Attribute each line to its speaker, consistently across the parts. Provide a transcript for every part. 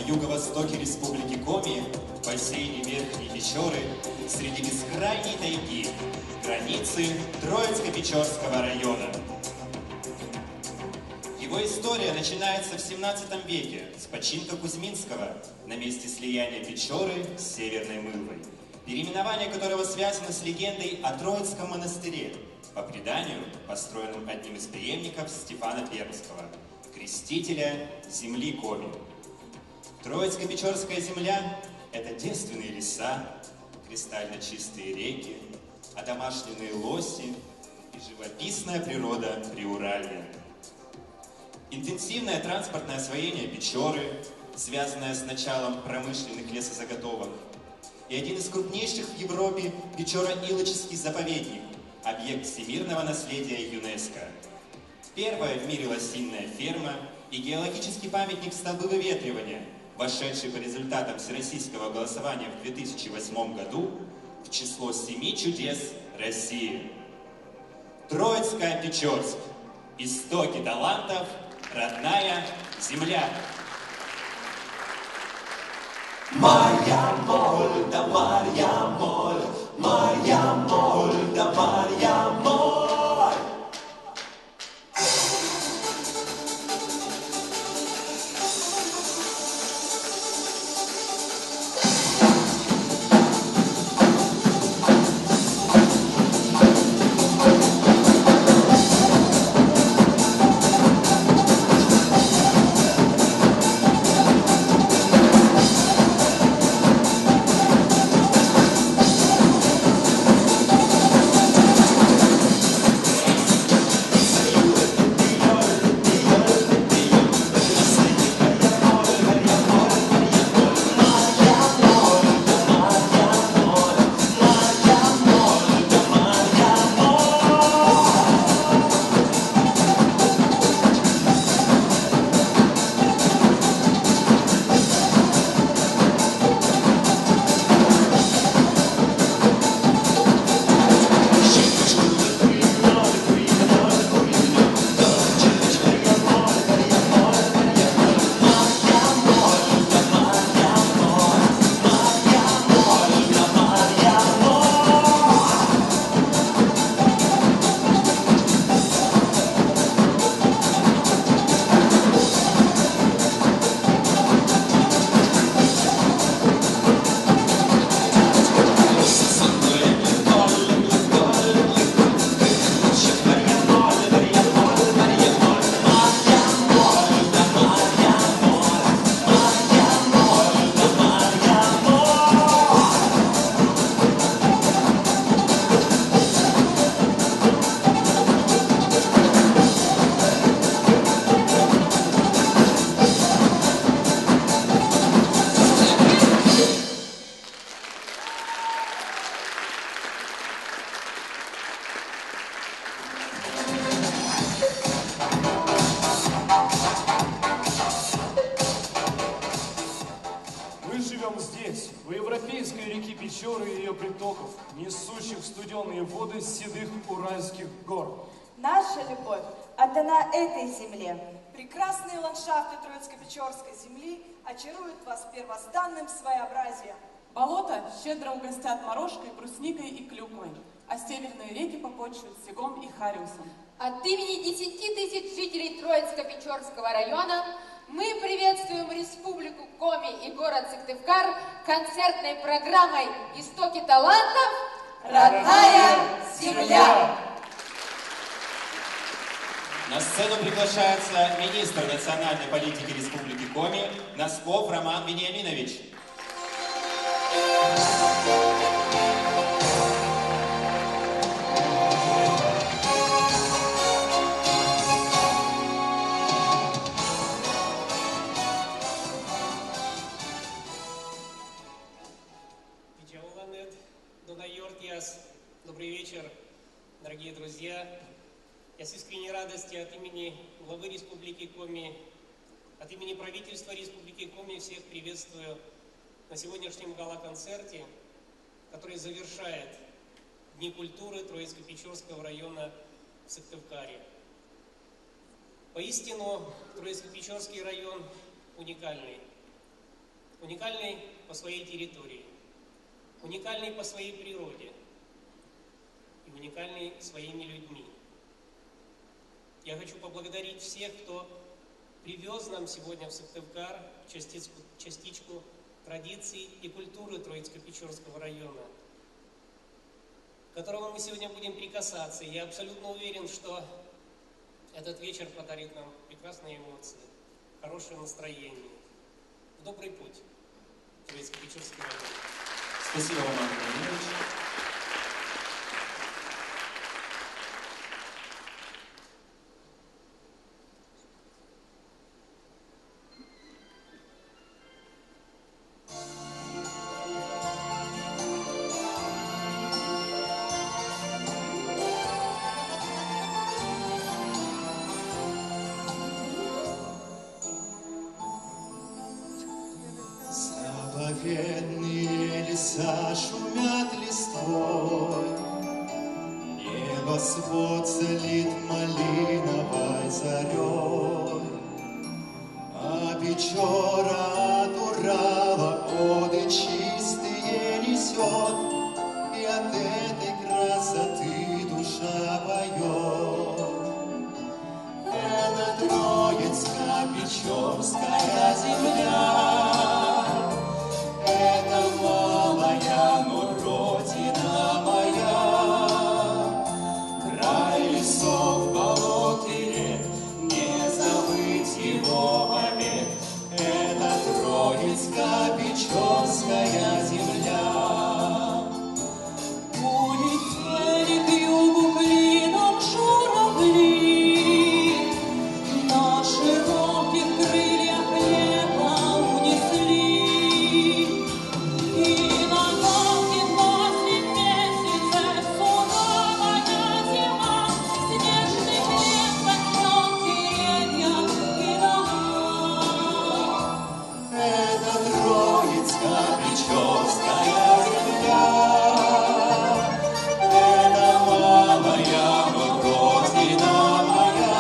Speaker 1: юго-востоке республики Коми, в бассейне Верхней Печоры, среди бескрайней тайги, границы Троицко-Печорского района. Его история начинается в 17 веке с починка Кузьминского на месте слияния Печоры с Северной Мылвой, переименование которого связано с легендой о Троицком монастыре, по преданию, построенном одним из преемников Стефана Пермского, крестителя земли Коми. Троицко-Печорская земля – это девственные леса, кристально чистые реки, одомашненные лоси и живописная природа Приуралья. Интенсивное транспортное освоение Печоры, связанное с началом промышленных лесозаготовок, и один из крупнейших в Европе Печора-Илочский заповедник, объект всемирного наследия ЮНЕСКО. Первая в мире лосиная ферма и геологический памятник столбы выветривания, вошедший по результатам всероссийского голосования в 2008 году в число 7 чудес России. Троицко-Печорск. Истоки талантов. Родная земля.
Speaker 2: Моя Мольда, моя моль, моя Мольда, моя моль.
Speaker 3: Несущих студеные воды седых уральских гор.
Speaker 4: Наша любовь отдана этой земле.
Speaker 5: Прекрасные ландшафты Троицко-Печорской земли очаруют вас первозданным своеобразием.
Speaker 6: Болота щедро угостят морожкой, брусникой и клюквой, а северные реки попотчуют сегом и хариусом.
Speaker 7: От имени 10 тысяч жителей Троицко-Печорского района мы приветствуем Республику Коми и город Сыктывкар концертной программой «Истоки талантов. Родная земля».
Speaker 1: На сцену приглашается министр национальной политики Республики Коми Носков Роман Вениаминович.
Speaker 8: Добрый вечер, дорогие друзья. Я с искренней радостью от имени главы Республики Коми, от имени правительства Республики Коми всех приветствую на сегодняшнем гала-концерте, который завершает Дни культуры Троицко-Печорского района в Сыктывкаре. Поистину, Троицко-Печорский район уникальный. уникальный по своей территории, уникальный по своей природе и уникальный своими людьми. Я хочу поблагодарить всех, кто привез нам сегодня в Сыктывкар частичку традиций и культуры Троицко-Печорского района, к которому мы сегодня будем прикасаться. Я абсолютно уверен, что этот вечер подарит нам прекрасные эмоции, хорошее настроение. В добрый путь, Троицко-Печорский район.
Speaker 1: Спасибо вам, Андрей Владимирович.
Speaker 2: Заповедные леса шумят листвой, небосвод залит малиновой зарей, а Печора от Урала оды чистые несет, и от этой красоты душа поет. Это Троицко-Печорская земля, это малая, но родина моя, край лесов, болот и рек, не забыть его побед. Это Троицко-Печорская земля.
Speaker 9: Улетели к югу клином журавли, на широких крыльях лето унесли. И на долгих после месяца суровая зима, снежных лет возьмет деревья и дома.
Speaker 2: Это Троицко-Печорская земля, это малая, но родина моя,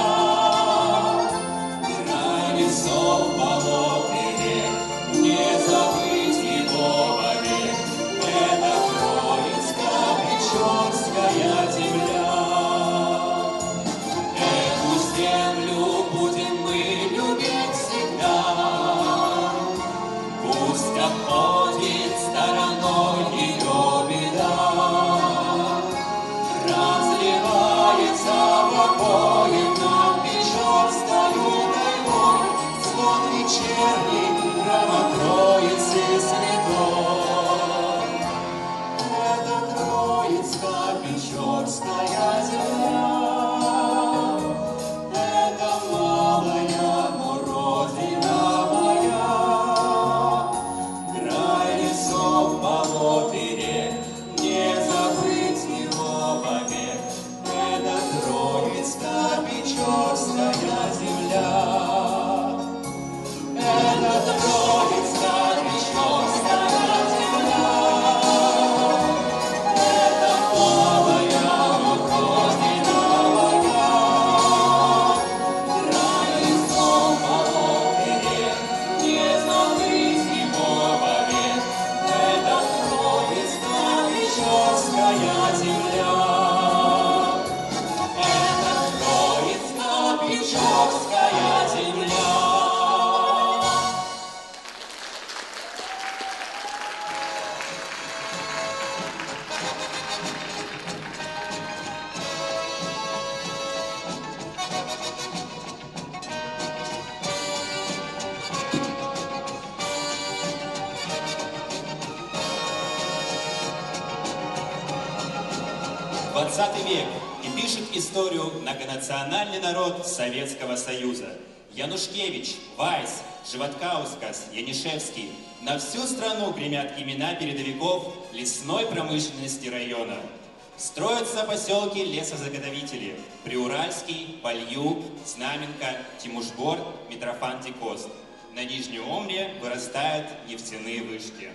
Speaker 2: край лесов, болот и рек, не забыть его вовек. Это Троицко-Печорская земля. Эту землю будем мы любить всегда, пусть обходит стороной ее беда. Разливается покоем над Печорскою тайгой звон вечерний храма Троицы святой. Это Троицко-Печорская земля, это малая, но родина моя, край лесов, болот и рек, не забыть его побед. Это Троицко-Печорская земля. Это Троицко-Печорская земля. Это малая, но родина моя, край лесов, болот и рек, не забыть его вовек. Это Троицко-Печорская земля. Это Троицко-Печорская земля.
Speaker 1: XX век, и пишет историю многонациональный народ Советского Союза. Янушкевич, Вайс, Животкаускас, Янишевский. На всю страну гремят имена передовиков лесной промышленности района. Строятся поселки лесозаготовители: Приуральский, Польюк, Знаменка, Тимушгород, Митрофантий Кост. На Нижнем Омре вырастают нефтяные вышки.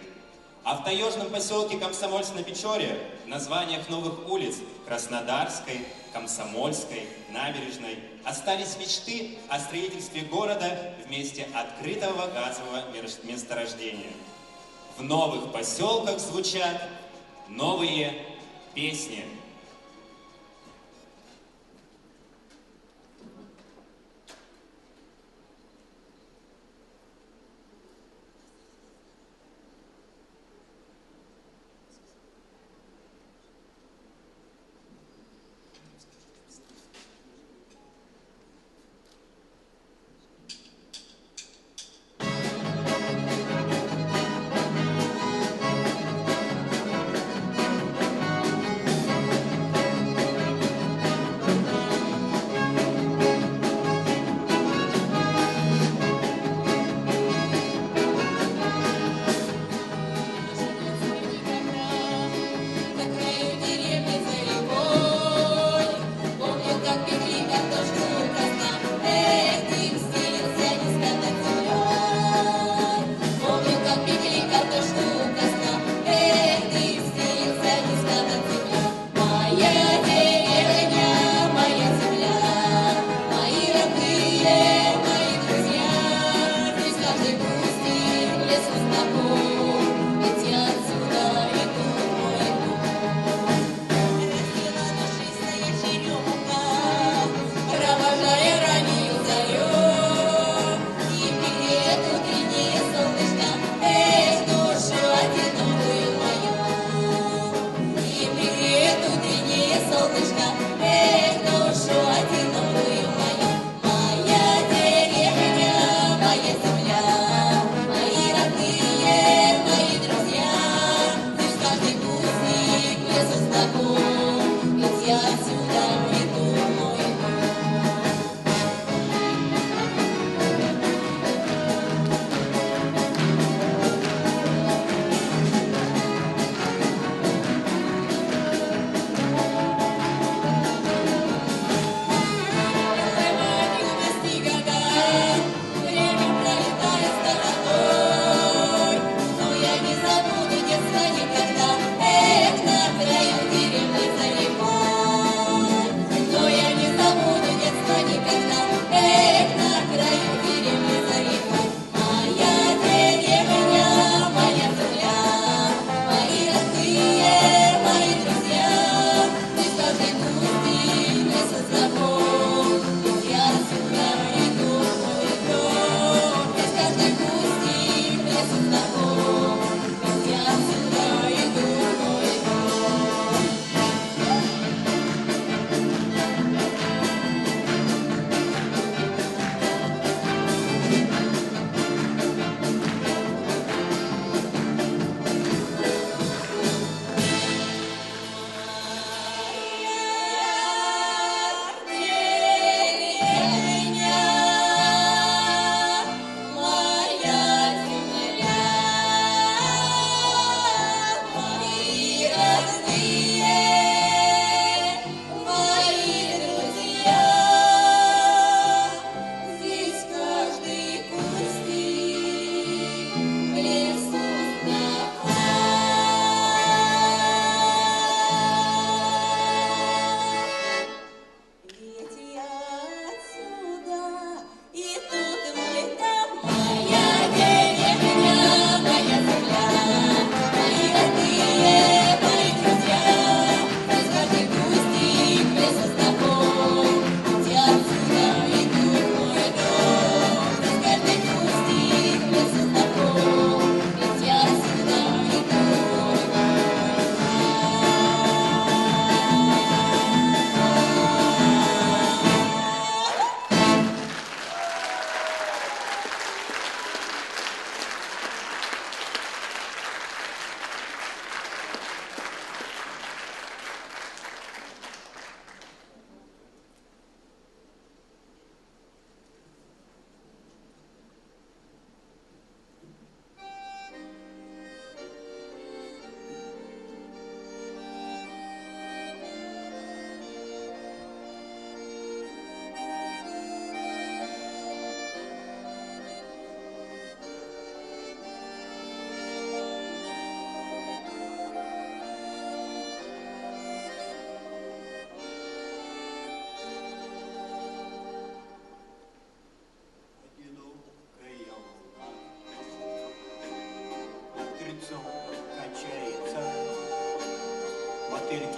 Speaker 1: А в таежном поселке Комсомольск на Печоре в названиях новых улиц Краснодарской, Комсомольской, Набережной остались мечты о строительстве города в месте открытого газового месторождения. В новых поселках звучат новые песни.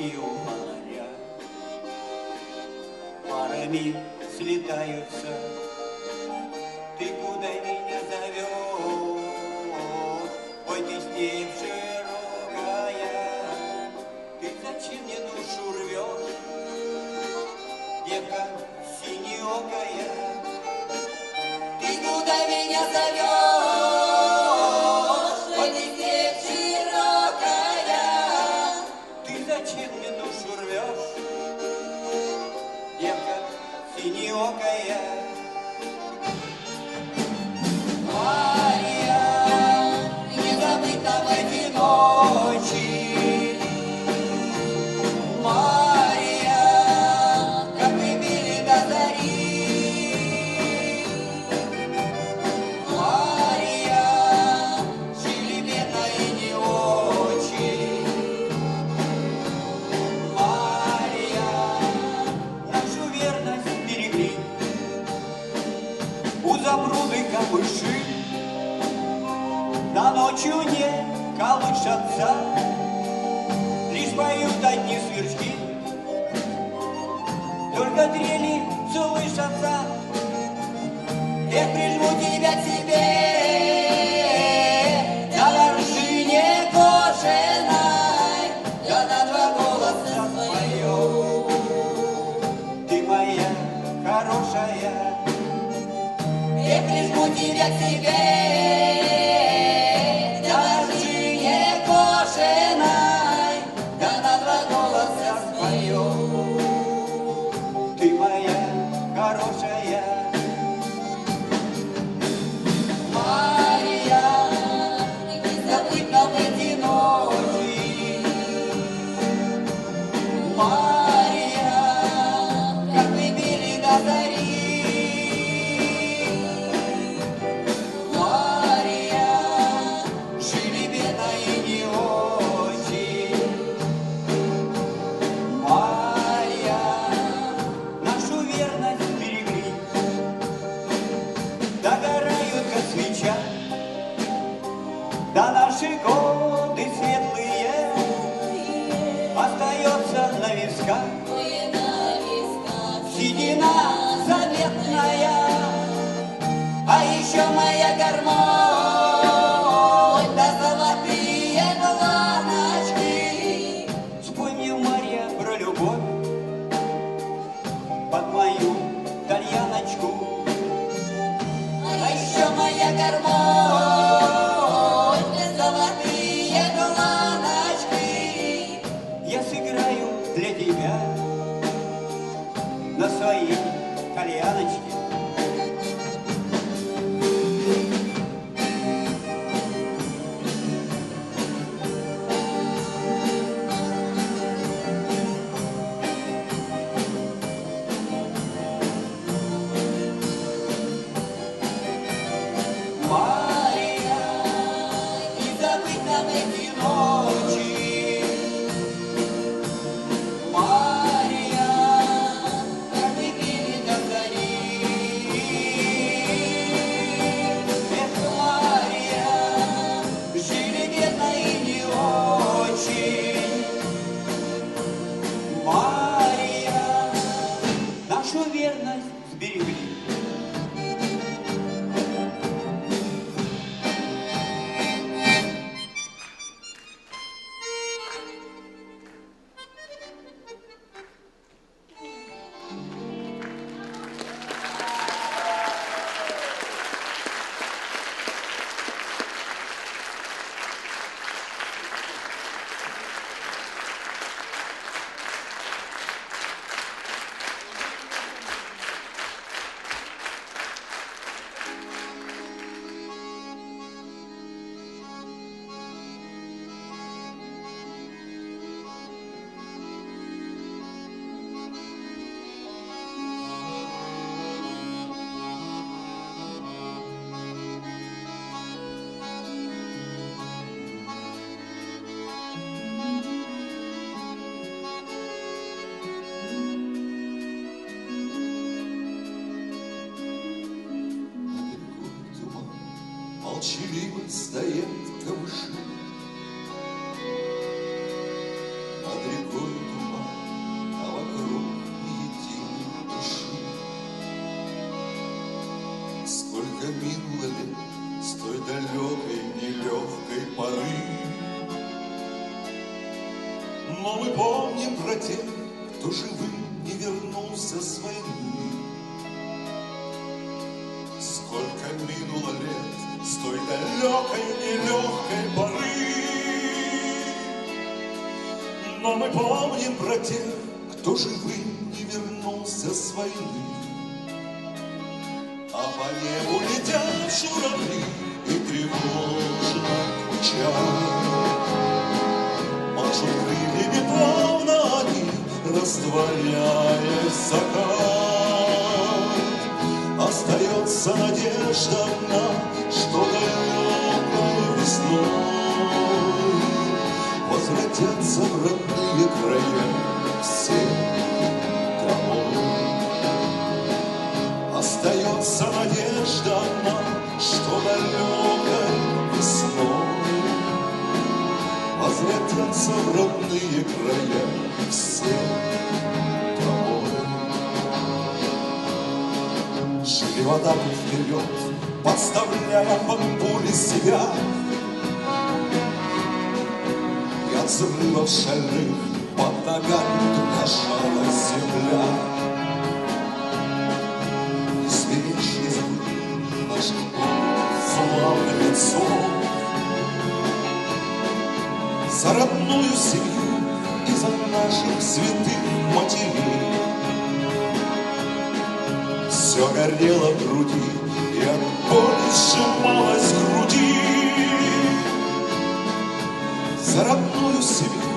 Speaker 10: огоньки у фонаря парами слетаются. Ты куда меня зовешь? Ой, ты степь широкая, ты зачем мне душу рвешь? Девка синеокая, ты куда меня зовешь? Ой, ты степь широкая, ты зачем мне душу рвешь? Девка синеокая. Марья, не забыта в эти ночи. Марья, как мы пели до зари. Марья, жили бедно и не очень. Марья, нашу верность берегли. У запруды камыши на ночью не колышатся, лишь поют одни сверчки, только трели слышатся. Эх, прижму тебя к себе, да на ржине кожаной, да на два голоса спою. Ты моя хорошая, я прижму тебя к себе, да на ржине кожаной, да на два голоса спою. Ты моя хорошая. Марья, не забыть нам эти ночи. Марья, как мы пели до зари. Марья, жили бедно и не очень. Марья, нашу верность берегли. Догорают, как свеча, да наши годы светлые остается на висках. Седина заветная, а еще моя гармонь, да золотые глазочки. Вспомнил Марья про любовь под мою тальяночку. А еще моя гармонь, да золотые глазочки. Я сыграю для тебя на своей кальяночке. Марья, не забыть нам эти ночи. Марья, как мы пели до зари. Эх, Марья, жили бедно и не очень. Марья, нашу верность сберегли.
Speaker 2: молчаливо стоят камыши. Над рекой
Speaker 11: далекой, нелегкой поры. Но мы помним про тех, кто живым не вернулся с войны. Сколько минуло лет с той далекой, нелегкой поры. Но мы помним про тех, кто живым не вернулся с войны. А по небу летят журавли и тревожно кричат. Машут крыльями плавно они, растворяясь закат. Остается надежда одна, что далекой весной возвратятся в родные края все домой. Остается надежда одна, что далекой весной возвратятся в родные края все домой. Шли в атаку вперед, подставляя под пули себя, и от взрывов шальных под ногами дрожала земля. И свечи забыли наших славных отцов за родную семью и за наших святых матерей. Все горело в груди, и от боли сжималось в груди. За родную семью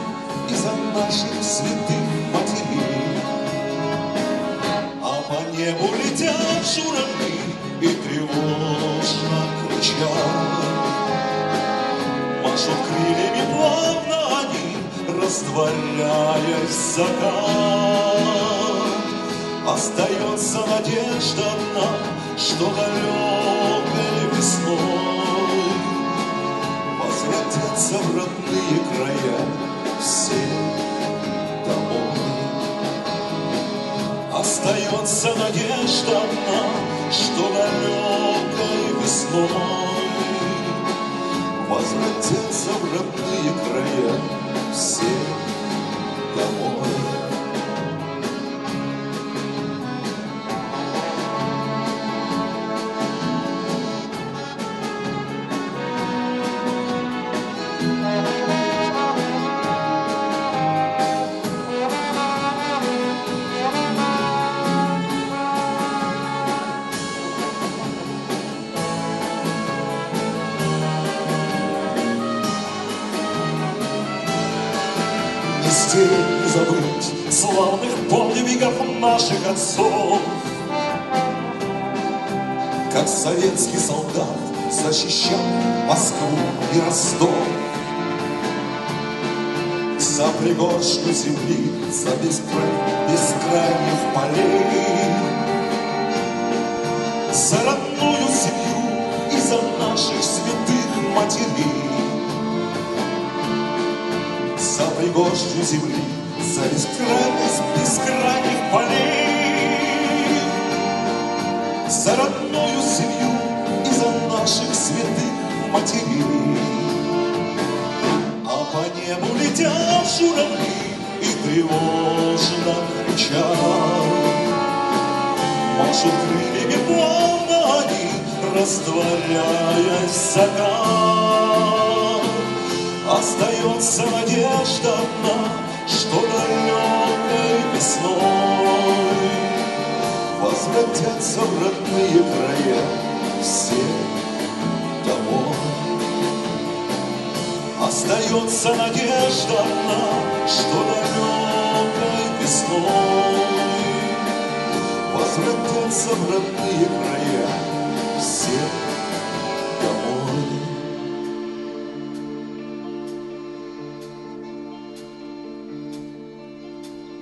Speaker 11: и за наших святых матерей. А по небу летят журавли и тревожно кричат. Машут крыльями плавно они, растворяясь в закат. Остается надежда одна, что далекой весной возвратятся в родные края все домой. Остается надежда одна, что далекой весной возвратятся в родные края все домой. Не забыть славных подвигов наших отцов, как советский солдат защищал Москву и Ростов. За пригоршню земли, за бескрайних полей, за родную семью и за наших святых матерей. За пригоршню земли, за бескрайних полей, за родную семью и за наших святых матерей. А по небу летят журавли и тревожно кричат. Машут крыльями плавно они, растворяясь в закат. Остается надежда одна, что далекой весной возвратятся в родные края все домой. Остается надежда одна, что далекой весной возвратятся в родные края все домой.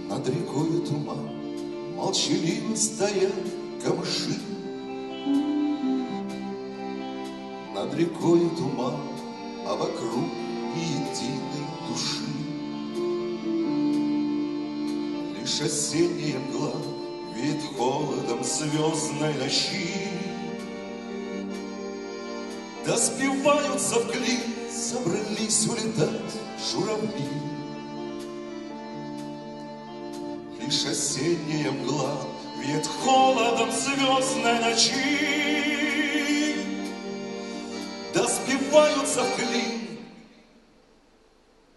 Speaker 11: Над рекою туман, молчаливо стоят камыши. Над рекою туман, а вокруг ни единой души. Лишь осенняя мгла веет холодом звездной ночи. Да спиваются в клин, собрались улетать журавли. Лишь осенняя мгла веет холодом звездной ночи. Да спиваются в клин,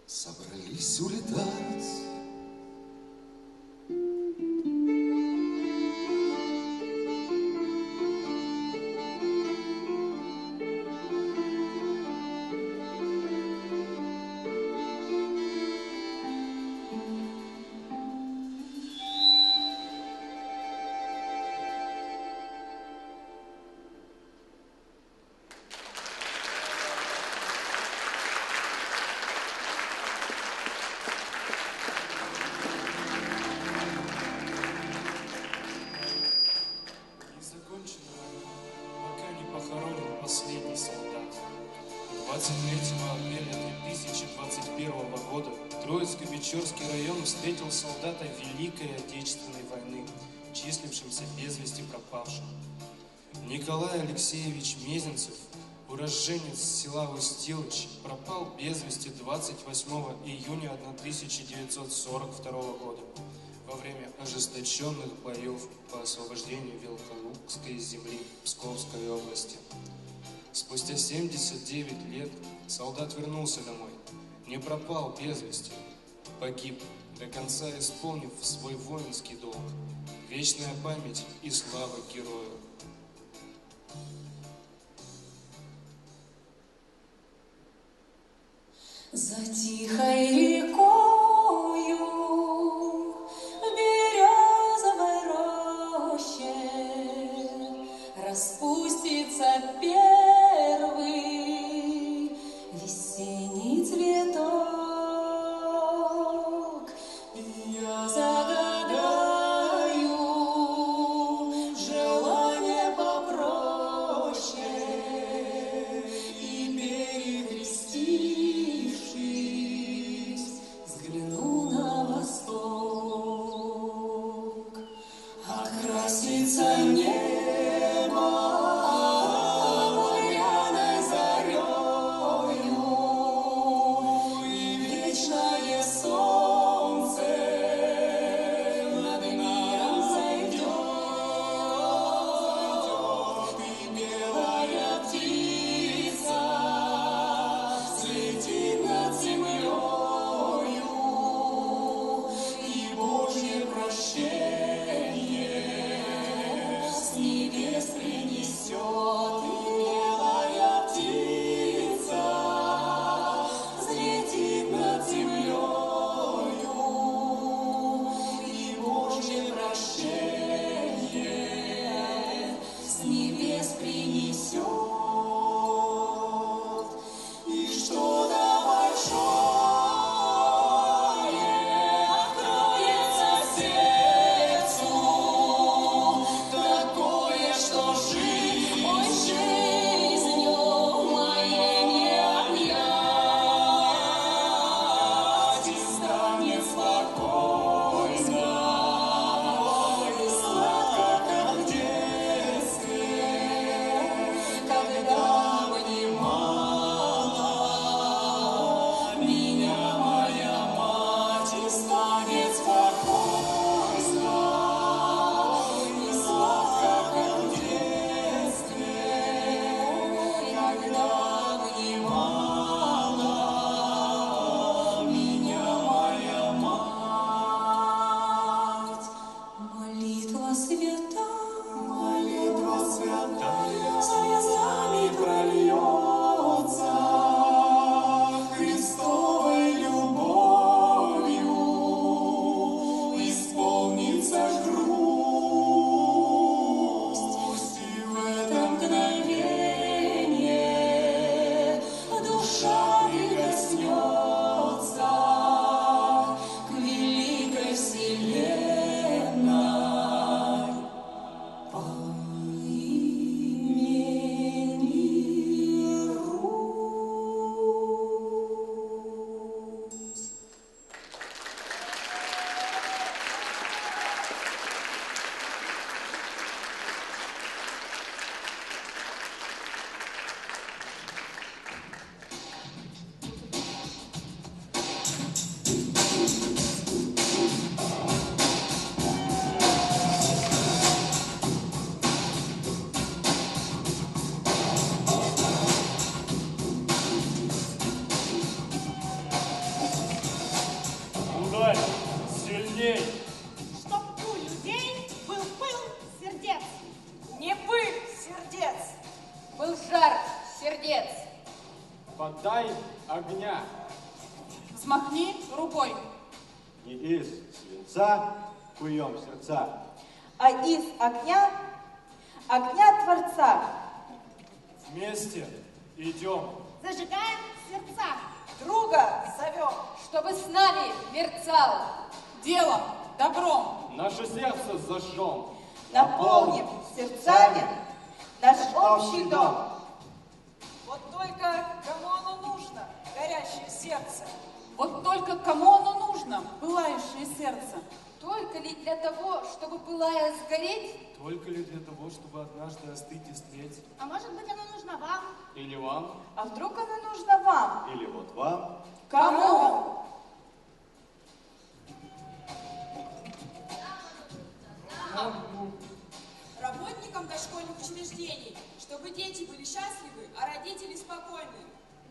Speaker 11: собрались улетать.
Speaker 3: Не закончена война, пока не похоронен последний солдат. 23 апреля 2021 года Троицко-Печорский район встретил солдата Великой Отечественной войны, числившимся без вести пропавшим. Николай Алексеевич Мезенцев, уроженец села Устилыч, пропал без вести 28 июня 1942 года во время ожесточенных боев по освобождению Великолукской земли Псковской области. Спустя 79 лет солдат вернулся домой, не пропал без вести, погиб, до конца исполнив свой воинский долг. Вечная память и слава герою.
Speaker 9: За тихой рекою, в березовой роще распустится первый весенний цветок. И я загадаю желание попроще и перекрестившись, взгляну на восток. Окрасится небо багряной зарею, и вечное солнце над миром зайдет, и белая птица взлетит над землею, и Божье прощение с небес принесет. И белая птица взлетит над землею, и Божье прощение с небес принесет. И что-то большое откроется сердцу, такое, что жизнью моей не объять, и станет спокойно и сладко, как в детстве, когда обнимала меня моя мать, и станет спокойно и сладко, как в детстве, когда обнимала меня моя мать. Молитва святая, слезами прольется, Христовой любовью исполнится грусть, и в это мгновение душа прикоснется к великой вселенной по имени
Speaker 3: подай огня.
Speaker 6: Взмахни рукой.
Speaker 12: Не из свинца куем сердца,
Speaker 4: А из огня Творца.
Speaker 3: Вместе идем.
Speaker 5: Зажигаем сердца. Друга зовем.
Speaker 7: Чтобы с нами мерцал.
Speaker 6: Делом, добром.
Speaker 3: Наше сердце зажжем.
Speaker 4: Наполним сердцами наш общий дом.
Speaker 5: Вот только кому оно нужно, горящее сердце?
Speaker 6: Вот только кому оно нужно, пылающее сердце?
Speaker 7: Только ли для того, чтобы пылая сгореть?
Speaker 3: Только ли для того, чтобы однажды остыть и стлеть?
Speaker 5: А может быть, оно нужно вам?
Speaker 3: Или вам?
Speaker 4: А вдруг оно нужно вам?
Speaker 12: или вот вам.
Speaker 4: Кому?
Speaker 13: Работникам дошкольных учреждений, чтобы дети были счастливы, а родители спокойны.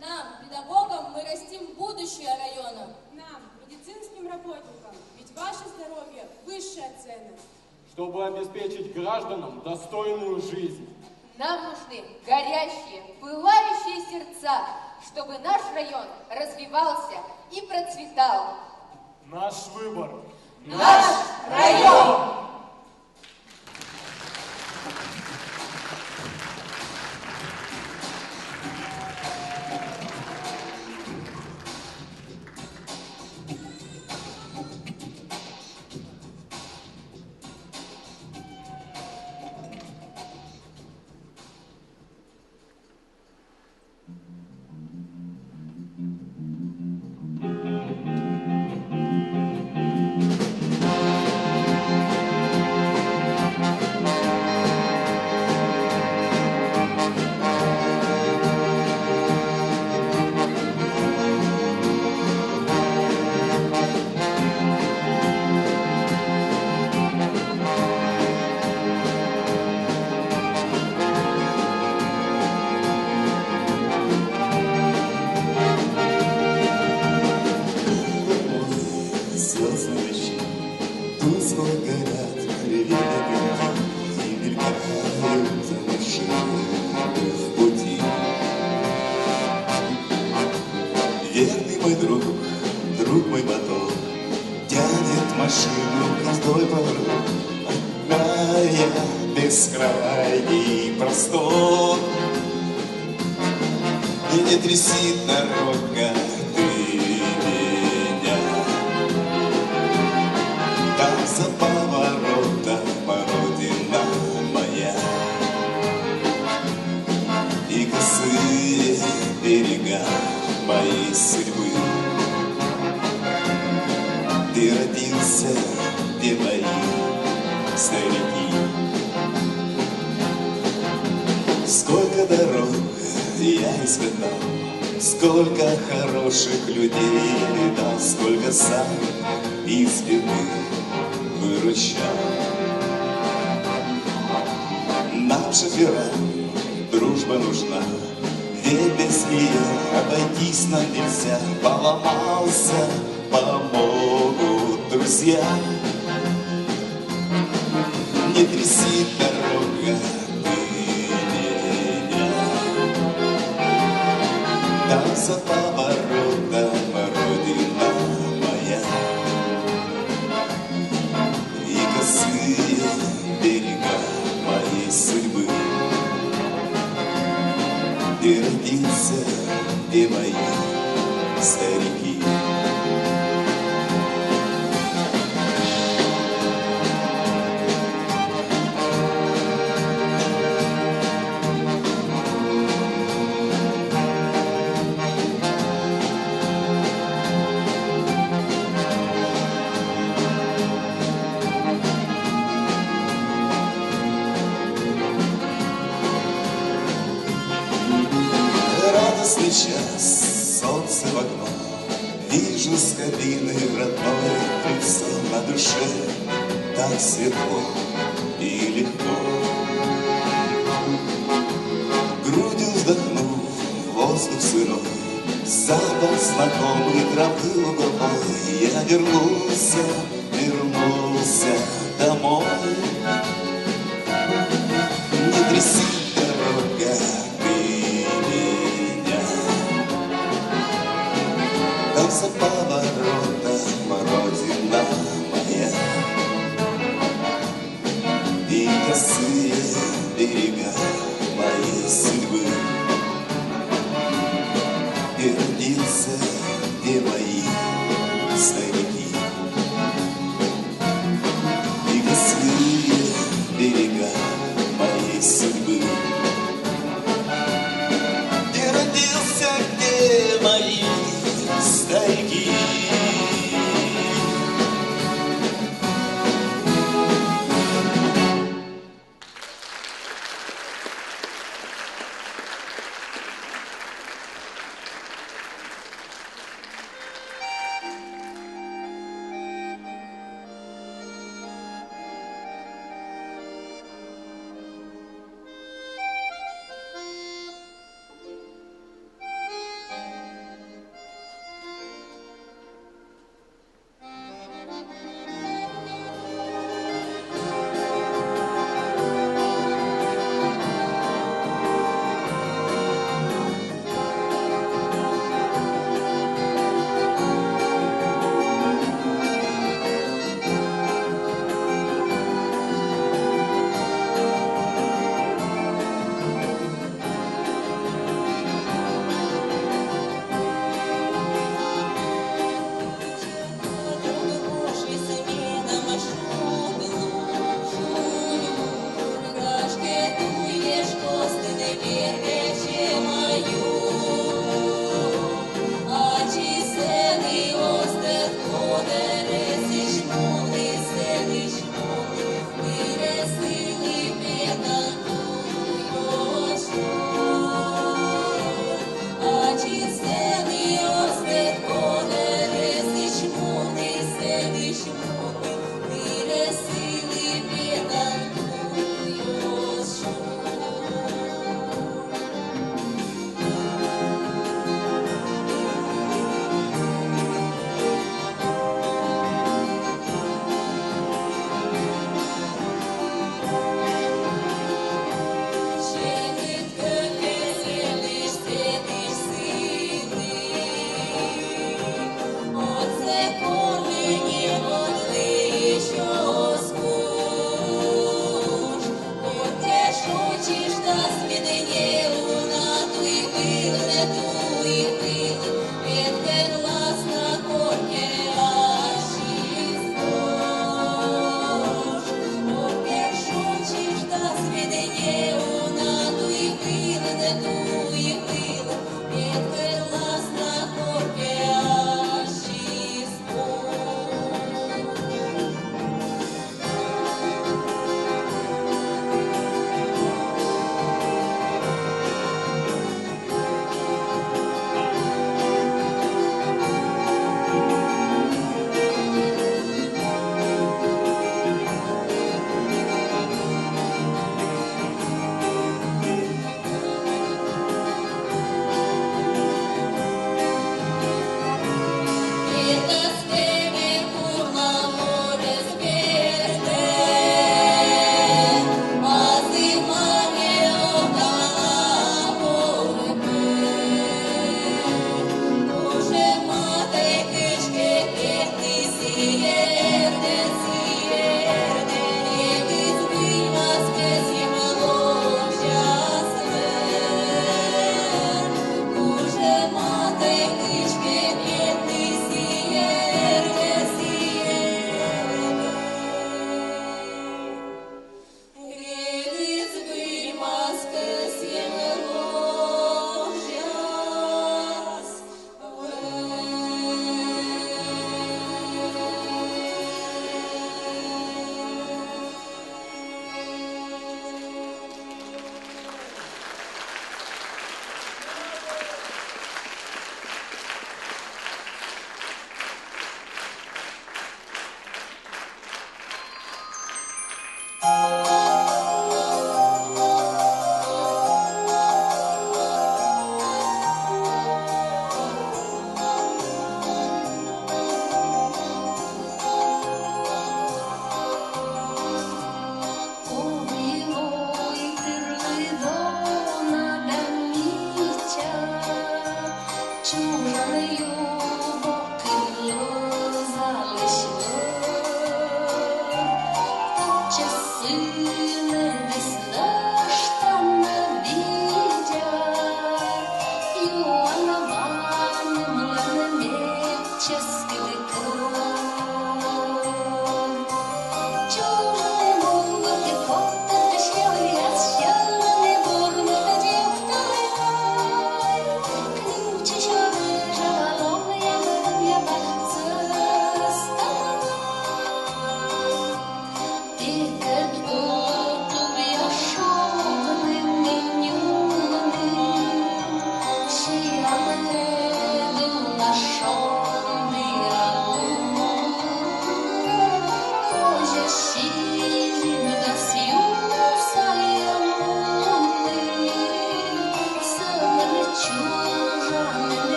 Speaker 14: Нам, педагогам, мы растим будущее района.
Speaker 13: Нам, медицинским работникам, ведь ваше здоровье – высшая ценность.
Speaker 3: Чтобы обеспечить гражданам достойную жизнь.
Speaker 7: Нам нужны горящие, пылающие сердца, чтобы наш район развивался и процветал.
Speaker 3: Наш выбор.
Speaker 7: Наш район!
Speaker 11: друг мой мотор тянет машину вдоль поворот, края бескрайний простор. И не трясит дорога ты меня, там за поворотом родина моя. И косые берега моей судьбы. Ты родился, где мои старики. Сколько дорог я испытал, сколько хороших людей я видал, сколько сам из беды выручал. Нам шоферам дружба нужна, ведь без нее обойтись нам нельзя. Поломался, помогут друзья. Не тряси дорога ты меня, там за поворотом родина моя. И косые берега моей судьбы. И родился, и мои старики. Радостный час, солнце в окно, вижу с кабины родное лицо. На душе так светло и легко. Грудью вздохнув, воздух сырой, запах знакомый травы луговой. Я вернулся домой. Не тряси дорога ты меня, косые берега моей судьбы. И родился, где мои старики. И косые берега моей судьбы. Где родился, где мои старики.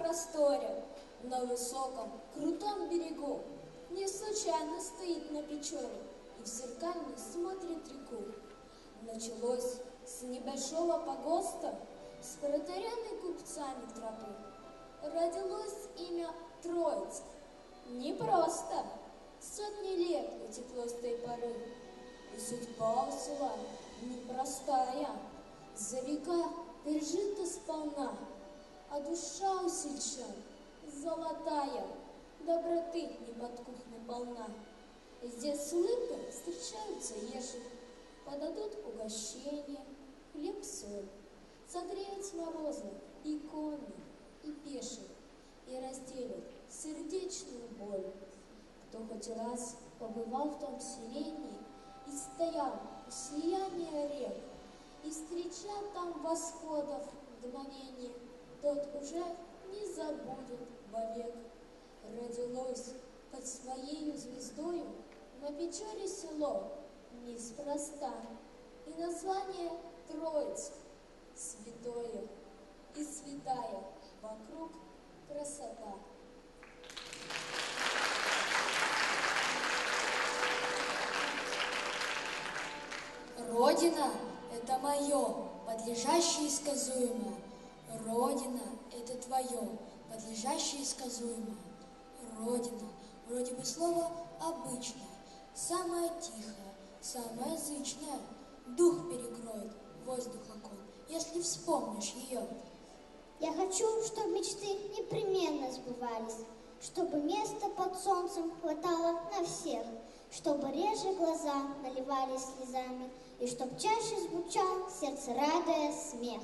Speaker 14: просторе, на высоком, крутом берегу, не случайно стоит на Печоре и в зеркальный смотрит реку. Началось с небольшого погоста, с протаренной купцами тропы. Родилось имя Троицк. Не просто, сотни лет утекло с той поры. И судьба у села непростая, за века пережита сполна, а душа у сельчан золотая, доброты неподкупно полна. Здесь с улыбкой встречаются ежи, подадут угощение, хлеб-соль, согреют с мороза и конных, и пеших, и разделят сердечную боль. Кто хоть раз побывал в том селении и стоял у слияния рек, и встречал там восходов мгновение, тот уже не забудет вовек. Родилось под своею звездою на Печоре село неспроста, и название Троицк святое и святая вокруг красота.
Speaker 15: Родина — это мое, подлежащее и сказуемое. Родина — это твое, подлежащее и сказуемое. Родина — вроде бы слово обычное, самое тихое, самое язычное. Дух перекроет воздух окон, если вспомнишь ее.
Speaker 16: Я хочу, чтобы мечты непременно сбывались, чтобы места под солнцем хватало на всех, чтобы реже глаза наливались слезами, и чтоб чаще звучал в сердце радуя смех.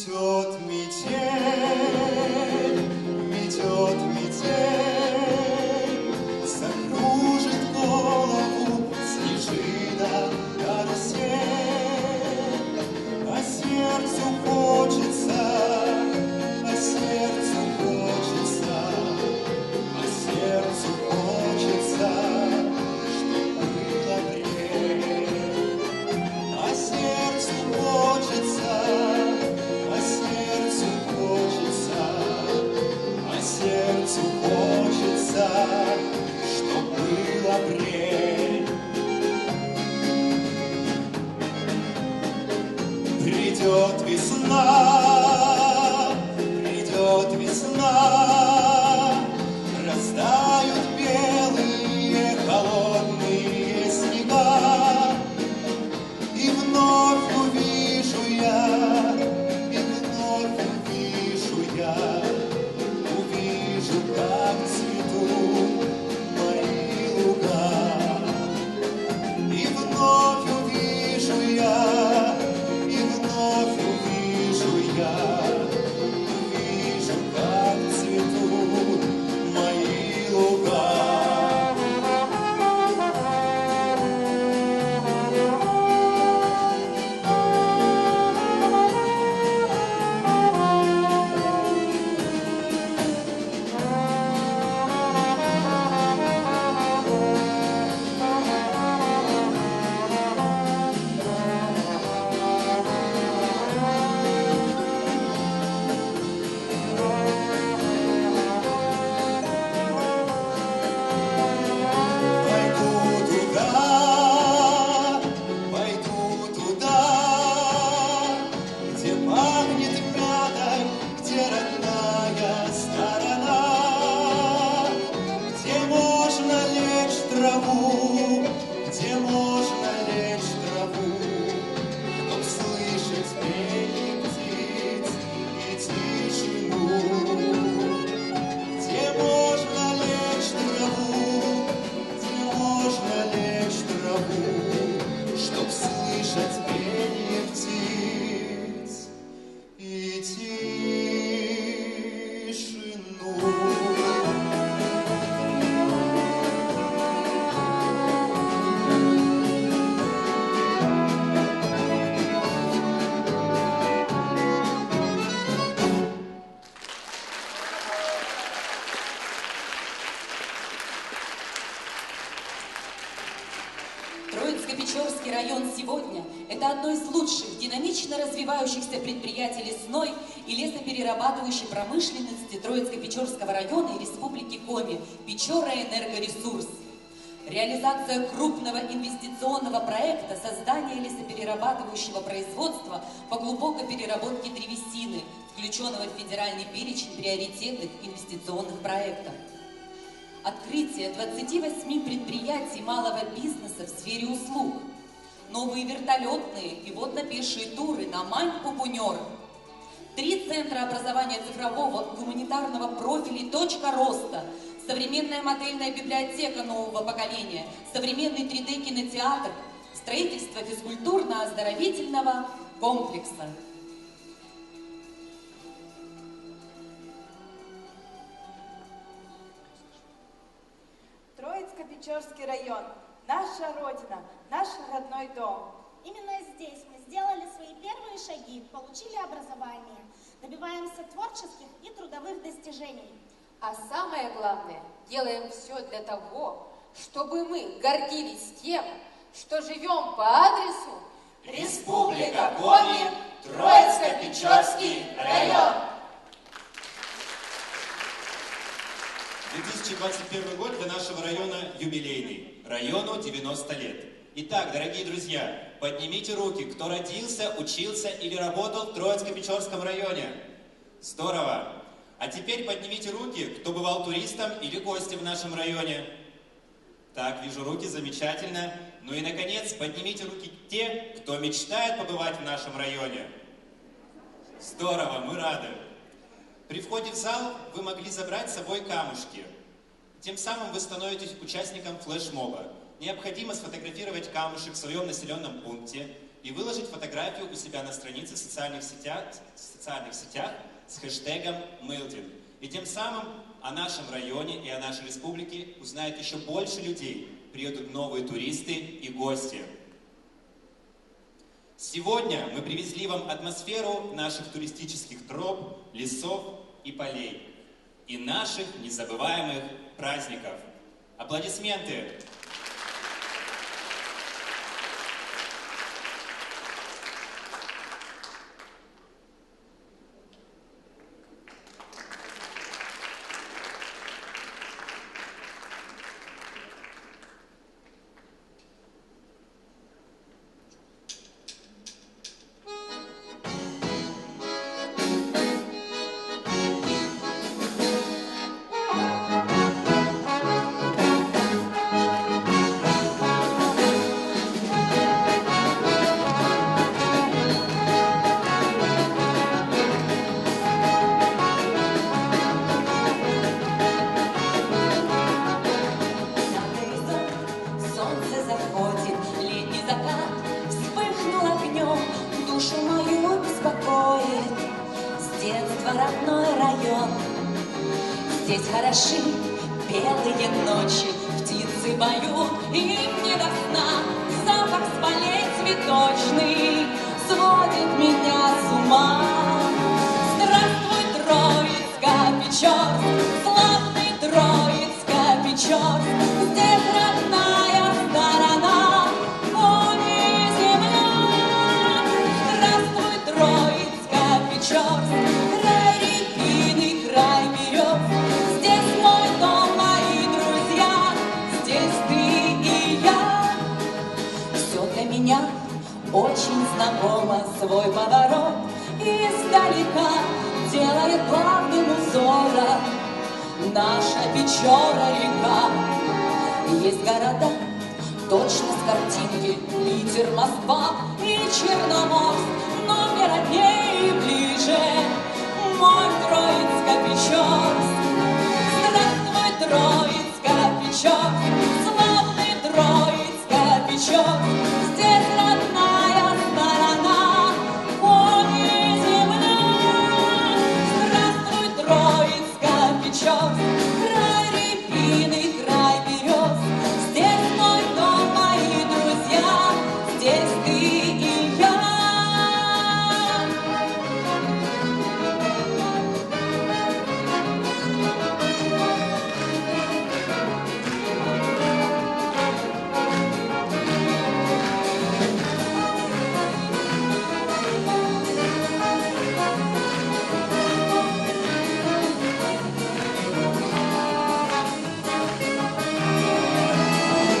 Speaker 1: Метет метель, метет метель, закружит голову снежина карусель. А сердцу хочется, а сердцу хочется, а сердцу хочется, чтоб был апрель. А сердцу хочется, а сердцу хочется, а сердцу хочется, чтоб был апрель. Придет весна, придет весна, растают белые холодные снега, и вновь увижу я, и вновь увижу я, увижу, как цветут мои луга. И вновь увижу я, и вновь увижу я, увижу, как цветут мои луга. Пойду туда, где пахнет мятой, где родная сторона, где можно лечь в траву, где можно лечь в траву, чтоб слышать пение птиц и тишину. Где можно лечь в траву, где можно лечь в траву, чтоб слышать пение птиц и тишину.
Speaker 17: Троицко-Печорский район сегодня – это одно из лучших, динамично развивающихся предприятий лесной и лесоперерабатывающей промышленности Троицко-Печорского района и Республики Коми «Печора-Энергоресурс». Реализация крупного инвестиционного проекта создания лесоперерабатывающего производства по глубокой переработке древесины, включенного в федеральный перечень приоритетных инвестиционных проектов. Открытие 28 предприятий малого бизнеса в сфере услуг, новые вертолетные и водно-пешие туры на Мань-Пупунер, 3 центра образования цифрового гуманитарного профиля и точка роста, современная модельная библиотека нового поколения, современный 3D-кинотеатр, строительство физкультурно-оздоровительного комплекса.
Speaker 4: Троицко-Печорский район – наша родина, наш родной дом.
Speaker 18: Именно здесь мы сделали свои первые шаги, получили образование, добиваемся творческих и трудовых достижений.
Speaker 7: А самое главное, делаем все для того, чтобы мы гордились тем, что живем по адресу
Speaker 2: Республика Коми, Троицко-Печорский район.
Speaker 1: 2021 год для нашего района юбилейный. Району 90 лет. Итак, дорогие друзья, поднимите руки, кто родился, учился или работал в Троицко-Печорском районе. Здорово! А теперь поднимите руки, кто бывал туристом или гостем в нашем районе. Так, вижу руки, замечательно. Ну и, наконец, поднимите руки те, кто мечтает побывать в нашем районе. Здорово, мы рады. При входе в зал вы могли забрать с собой камушки. Тем самым вы становитесь участником флешмоба. Необходимо сфотографировать камушек в своем населенном пункте, и выложить фотографию у себя на странице в социальных сетях с хэштегом Мылтин. И тем самым о нашем районе и о нашей республике узнает еще больше людей. Приедут новые туристы и гости. Сегодня мы привезли вам атмосферу наших туристических троп, лесов и полей. И наших незабываемых праздников. Аплодисменты!
Speaker 17: Хороши белые ночи, птицы поют, им не до сна. Запах с полей цветочный сводит меня с ума. Здравствуй, Троицко-Печорск, славный Троицко-Печорск, здесь родная сторона, пони земля. Здравствуй, Троицко-Печорск, край Репины, край берез. Очень знакомо свой поворот, издалека делает главным узором наша Печора-река. Есть города, точно с картинки, Питер, Москва и Черноморск, но мне роднее и ближе мой Троицко-Печорск. Здравствуй, Троицко-Печорск, славный Троицко-Печорск, здесь родная сторона, пони земля. Здравствуй, Троицко-Печорск, край Репины, край берез, здесь мой дом, мои друзья, здесь ты и я.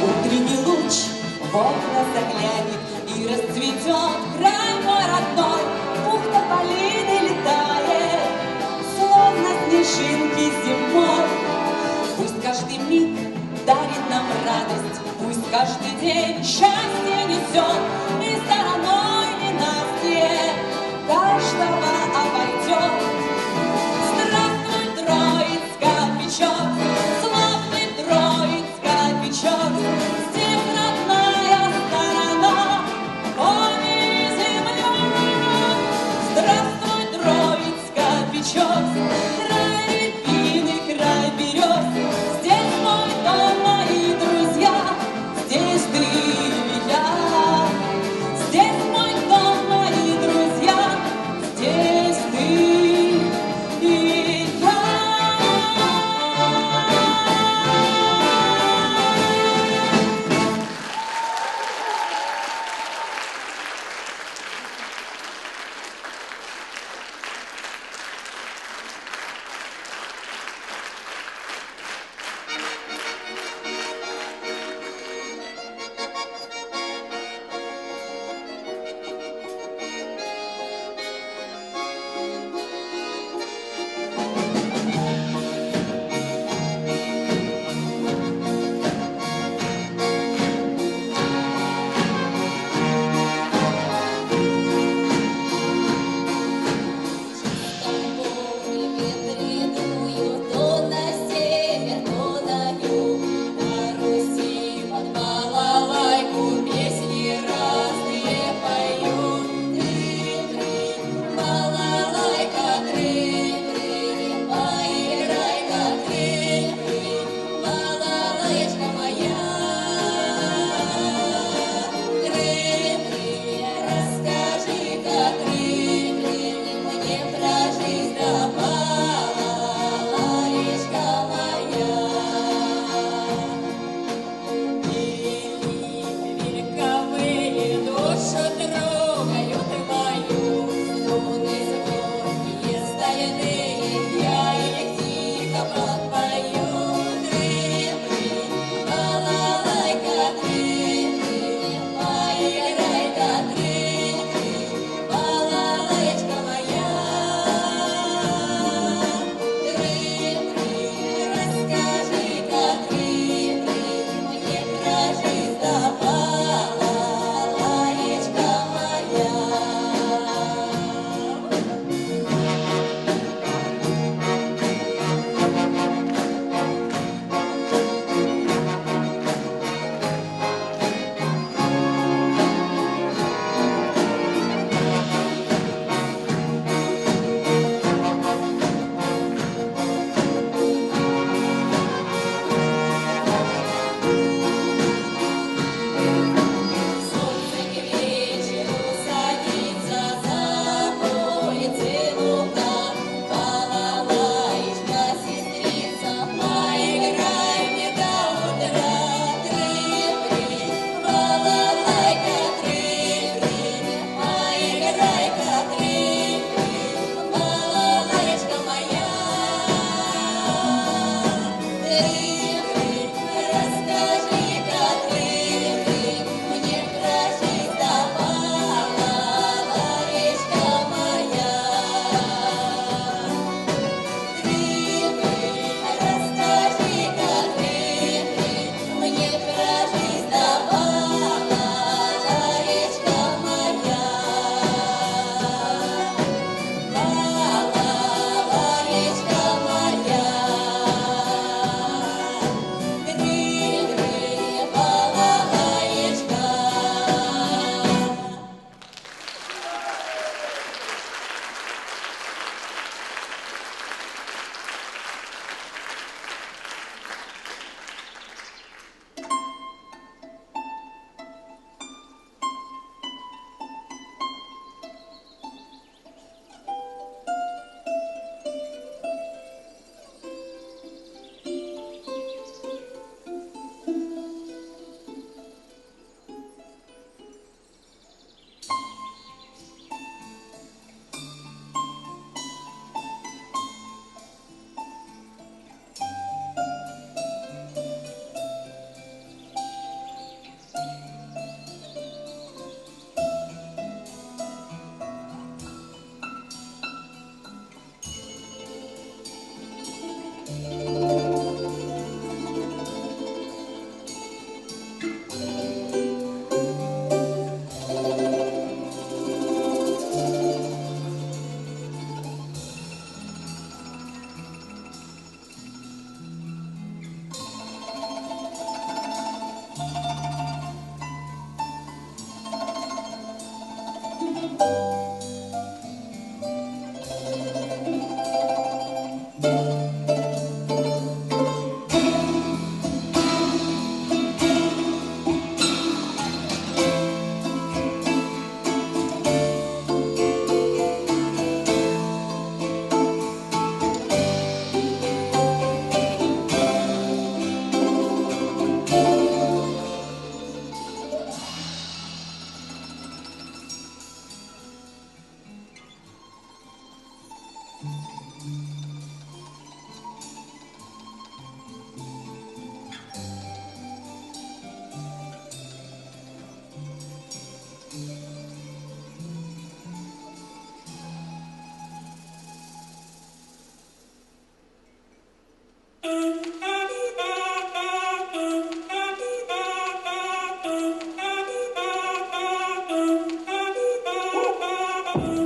Speaker 17: Утренний луч в окна заглянет и расцветет край мой родной. Бухта Полины летает, словно снежинки зимой. Пусть каждый миг дарит нам радость, пусть каждый день счастье несет, и стороной ненастье каждого обойдет. Здравствуй, Троицко-Печорск, славный Троицко-Печорск, здесь родная сторона, пони земля. Здравствуй, Троицко-Печорск, край Репины, край берез, здесь мой дом, мои друзья, здесь ты и я. Здесь мой дом, мои друзья, здесь ты и я.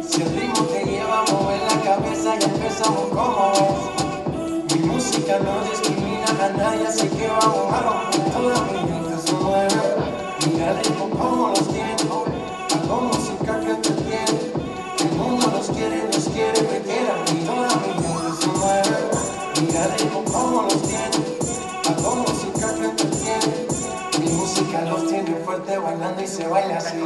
Speaker 19: Si el ritmo te lleva a mover la cabeza, ya empezamos como es. Mi música no discrimina a nadie, así que vamos a romper. Toda mi gente se mueve. Mira el ritmo como los tiene. Hago música que te tiene. El mundo nos quiere, me quiera. Y toda mi gente se mueve. Mira el ritmo como los tiene. Hago música que te tiene. Mi música los tiene fuerte bailando y se baila así.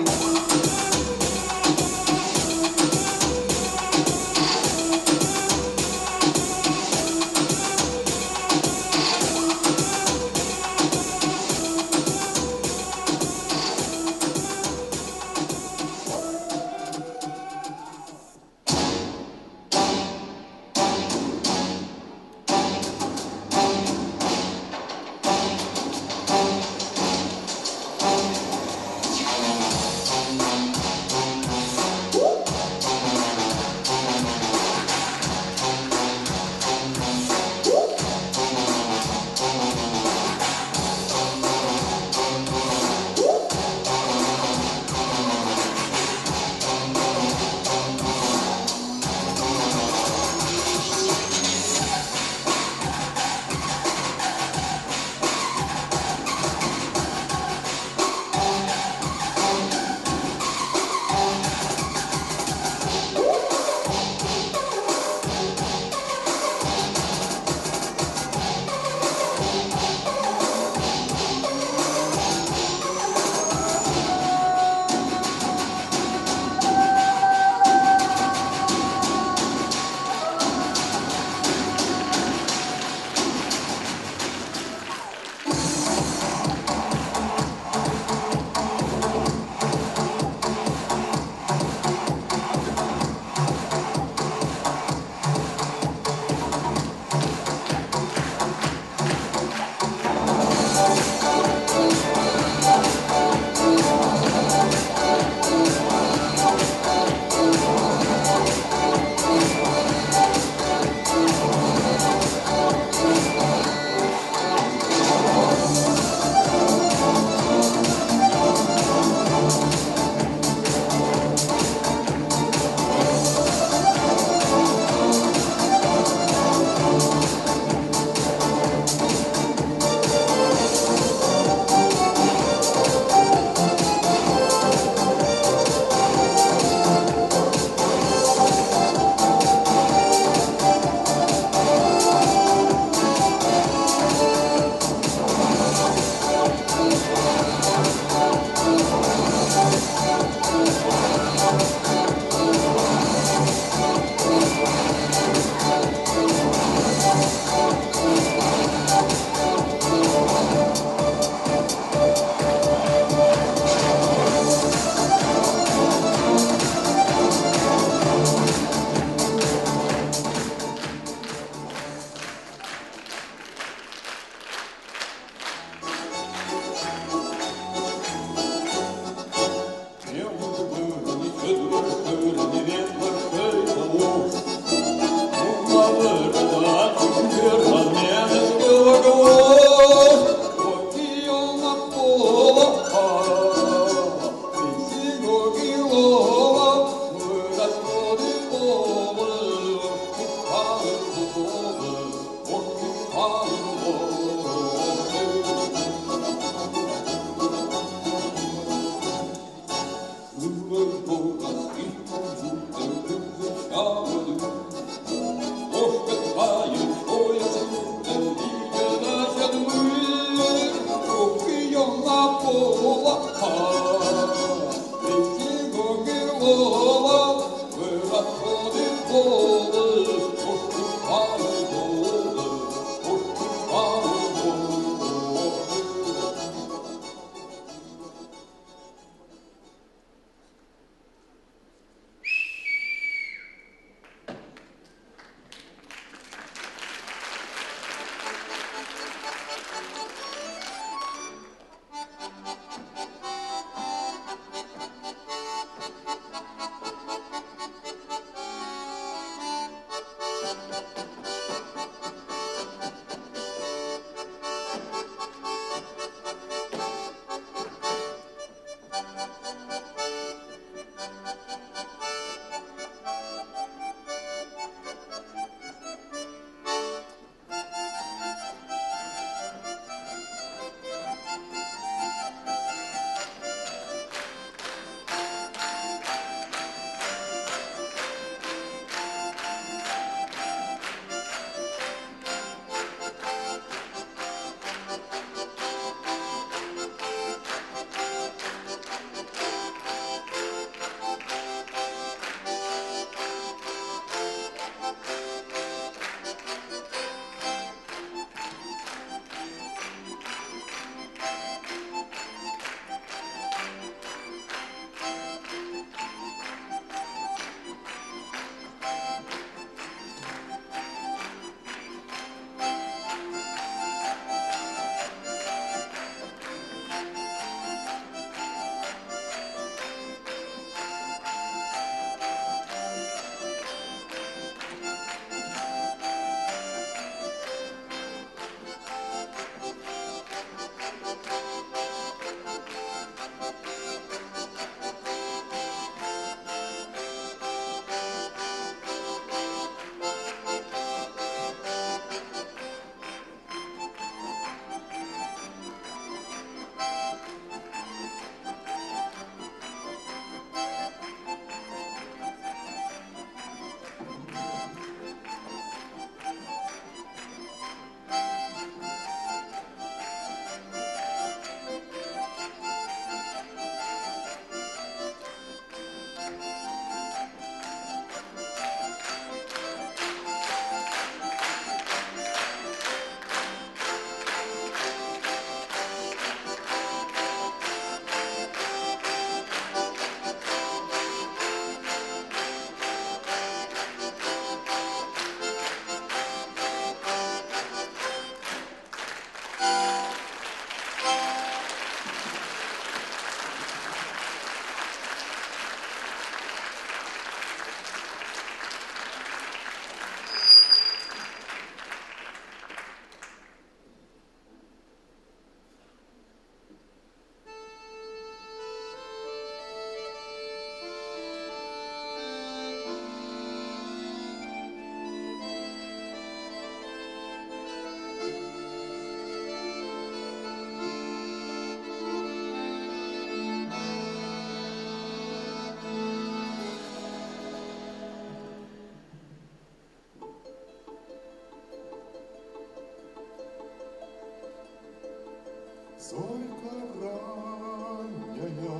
Speaker 11: Зорька ранняя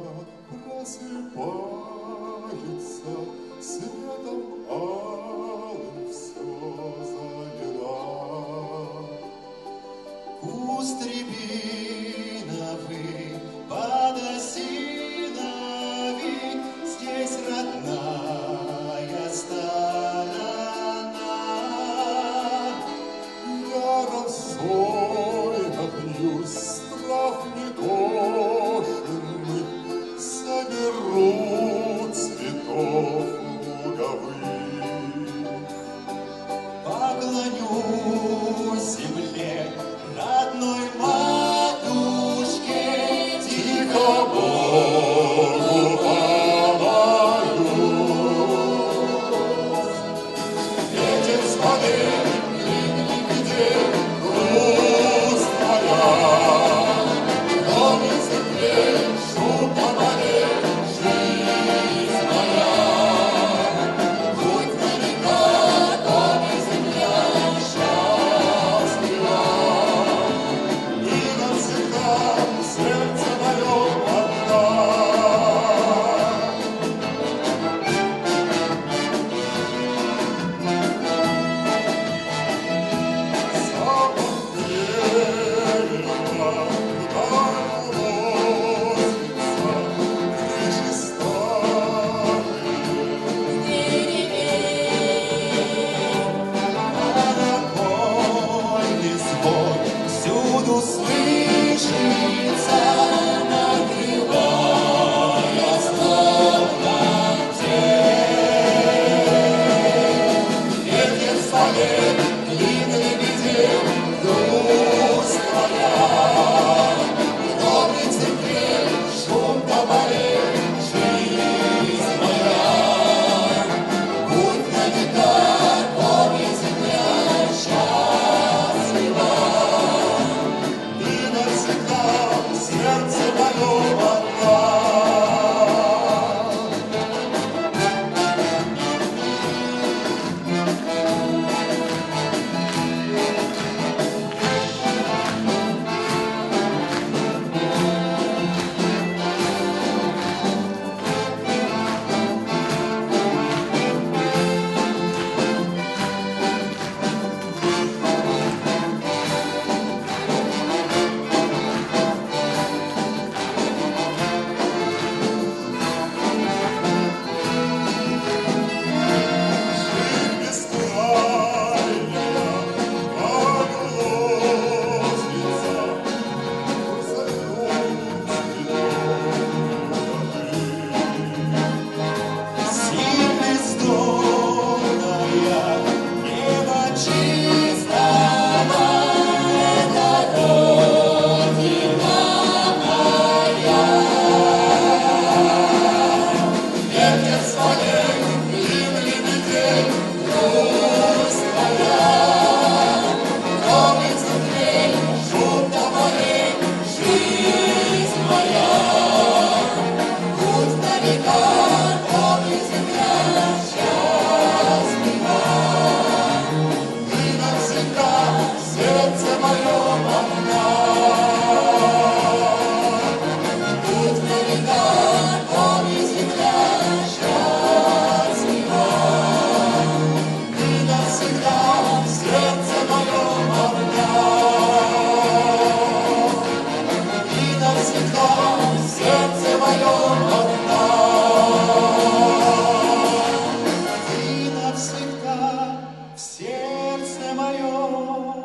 Speaker 11: просыпается, светом алым все залила.
Speaker 1: Куст рябиновый под осиновик, здесь родная сторона.
Speaker 11: Я росой напьюсь, трав некошенных, соберу цветов луговых.
Speaker 1: Поклонюсь земле, родной матушке,
Speaker 11: Тихо Богу помолюсь. Ветер с воды, где грусть моя, громит земле, шум на поле, жизнь моя.
Speaker 2: Будь велика, горе земля счастлива.
Speaker 11: И навсегда сердце мое одна. Запах дерева вдаль уносится, крыши
Speaker 1: колокольный звон всюду слышится, накрывая словно тень.
Speaker 11: ветер столет, длинный беде, грусть твоя.
Speaker 2: Громит земле, шум тополей, жизнь моя. Будь на века, горе земля счастлива.
Speaker 11: И навсегда сердце мое одна. Жизнь бескрайняя, как лозница, зовет
Speaker 1: Синь бездонная, небо чистого, это Родина моя.
Speaker 2: Ветер с полей, длинный метель, грусть твоя. Громит земле, шум тополей, жизнь моя. Будь на века, горе земля счастлива.
Speaker 11: и навсегда сердце мое одна.
Speaker 2: Будь на века, горе земля счастлива.
Speaker 11: И навсегда сердце мое одна.
Speaker 2: И навсегда сердце мое одна.
Speaker 1: И навсегда в сердце моем